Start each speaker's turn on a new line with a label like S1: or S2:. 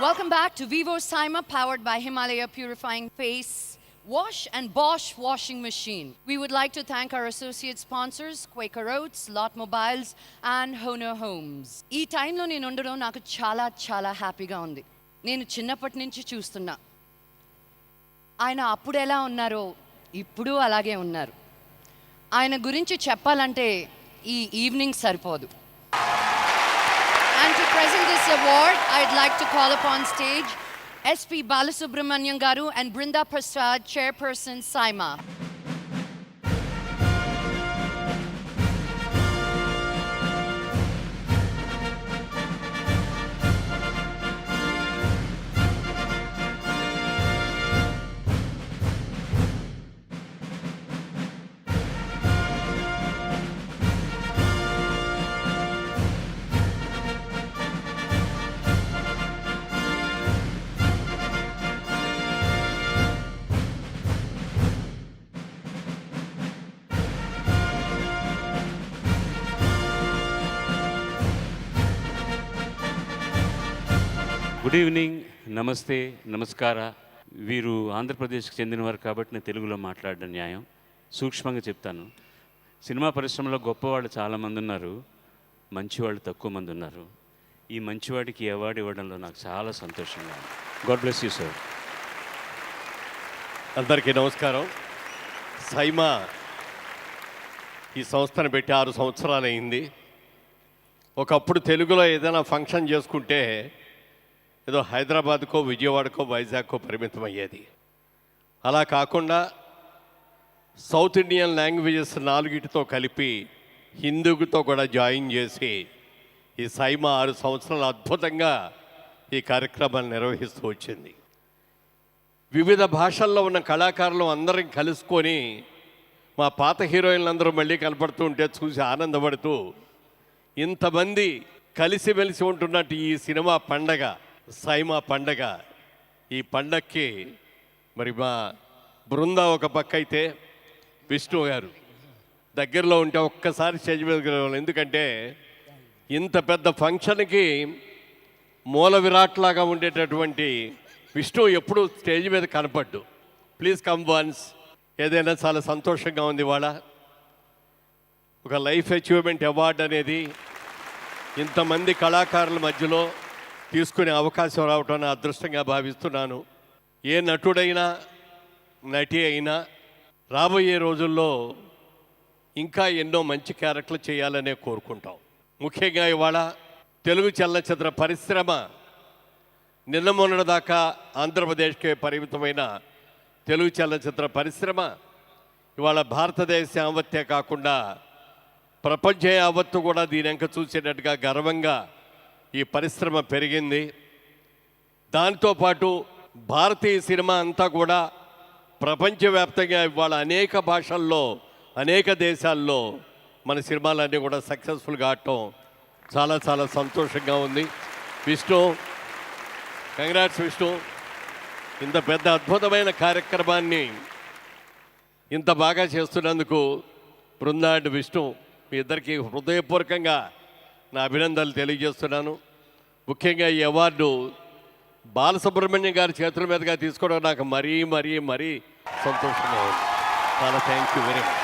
S1: Welcome back to Vivo Saima, powered by Himalaya Purifying Face Wash and Bosch Washing Machine. We would like to thank our associate sponsors, Quaker Oats, Lot Mobiles, and Hono Homes. ఈ టైంలో నేను ఉండడం నాకు చాలా చాలా హ్యాపీగా ఉంది. నేను చిన్నప్పటి నుంచి చూస్తున్నా. ఆయన అప్పుడు ఎలా ఉన్నారో ఇప్పుడు అలాగే ఉన్నారు. ఆయన గురించి చెప్పాలంటే ఈ ఈవినింగ్ సరిపోదు. And to present this award, I'd like to call upon stage SP Balasubramanian Garu and Brinda Prasad, Chairperson, Saima.
S2: Good evening, నమస్తే, నమస్కార. వీరు ఆంధ్రప్రదేశ్కి చెందినవారు కాబట్టి నేను తెలుగులో మాట్లాడడం న్యాయం. సూక్ష్మంగా చెప్తాను. సినిమా పరిశ్రమలో గొప్పవాళ్ళు చాలామంది ఉన్నారు, మంచివాళ్ళు తక్కువ మంది ఉన్నారు. ఈ మంచివాడికి అవార్డు ఇవ్వడంలో నాకు చాలా సంతోషంగా ఉంది. God bless you sir.
S3: అందరికీ నమస్కారం. సైమా ఈ సంస్థను పెట్టి 6 సంవత్సరాలు అయింది. ఒకప్పుడు తెలుగులో ఏదైనా ఫంక్షన్ చేసుకుంటే ఏదో హైదరాబాద్కో, విజయవాడకో, వైజాగ్కో పరిమితం అయ్యేది. అలా కాకుండా సౌత్ ఇండియన్ లాంగ్వేజెస్ 4తో కలిపి హిందీతో కూడా జాయిన్ చేసి ఈ సైమా 6 సంవత్సరాలు అద్భుతంగా ఈ కార్యక్రమాన్ని నిర్వహిస్తూ వచ్చింది. వివిధ భాషల్లో ఉన్న కళాకారులు అందరం కలుసుకొని మా పాత హీరోయిన్లందరూ మళ్ళీ కనపడుతూ ఉంటే చూసి ఆనందపడుతూ ఇంతమంది కలిసిమెలిసి ఉంటున్నట్టు ఈ సినిమా పండగ, సైమా పండగ, ఈ పండగకి మరి మా బృందా ఒక పక్క అయితే విష్ణు గారు దగ్గరలో ఉంటే ఒక్కసారి స్టేజ్ మీద గెలవాలి. ఎందుకంటే ఇంత పెద్ద ఫంక్షన్కి మూల విరాట్లాగా ఉండేటటువంటి విష్ణు ఎప్పుడు స్టేజ్ మీద కనపడ్డు. Please come once. ఏదైనా చాలా సంతోషంగా ఉంది. ఇవాళ ఒక లైఫ్ అచీవ్మెంట్ అవార్డు అనేది ఇంతమంది కళాకారుల మధ్యలో తీసుకునే అవకాశం రావటం నా అదృష్టంగా భావిస్తున్నాను. ఏ నటుడైనా నటి అయినా రాబోయే రోజుల్లో ఇంకా ఎన్నో మంచి క్యారెక్టర్లు చేయాలనే కోరుకుంటాం. ముఖ్యంగా ఇవాళ తెలుగు చలనచిత్ర పరిశ్రమ నిన్న మొన్నటి దాకా ఆంధ్రప్రదేశ్కే పరిమితమైన తెలుగు చలనచిత్ర పరిశ్రమ ఇవాళ భారతదేశ యావత్తే కాకుండా ప్రపంచ యావత్తు కూడా దీని వెంక చూసేటట్టుగా గర్వంగా ఈ పరిశ్రమ పెరిగింది. దాంతోపాటు భారతీయ సినిమా అంతా కూడా ప్రపంచవ్యాప్తంగా ఇవాళ అనేక భాషల్లో, అనేక దేశాల్లో మన సినిమాలన్నీ కూడా సక్సెస్ఫుల్గా ఆడటం చాలా చాలా సంతోషంగా ఉంది. విష్ణు, కంగ్రాట్స్ విష్ణు. ఇంత పెద్ద అద్భుతమైన కార్యక్రమాన్ని ఇంత బాగా చేస్తున్నందుకు బృందా అండ్ విష్ణు మీ ఇద్దరికి హృదయపూర్వకంగా నా అభినందనలు తెలియజేస్తున్నాను. ముఖ్యంగా ఈ అవార్డు బాలసుబ్రహ్మణ్యం గారి చేతుల మీదుగా తీసుకోవడం నాకు మరీ మరీ మరీ సంతోషంగా ఉంది. చాలా థ్యాంక్ యూ వెరీ మచ్.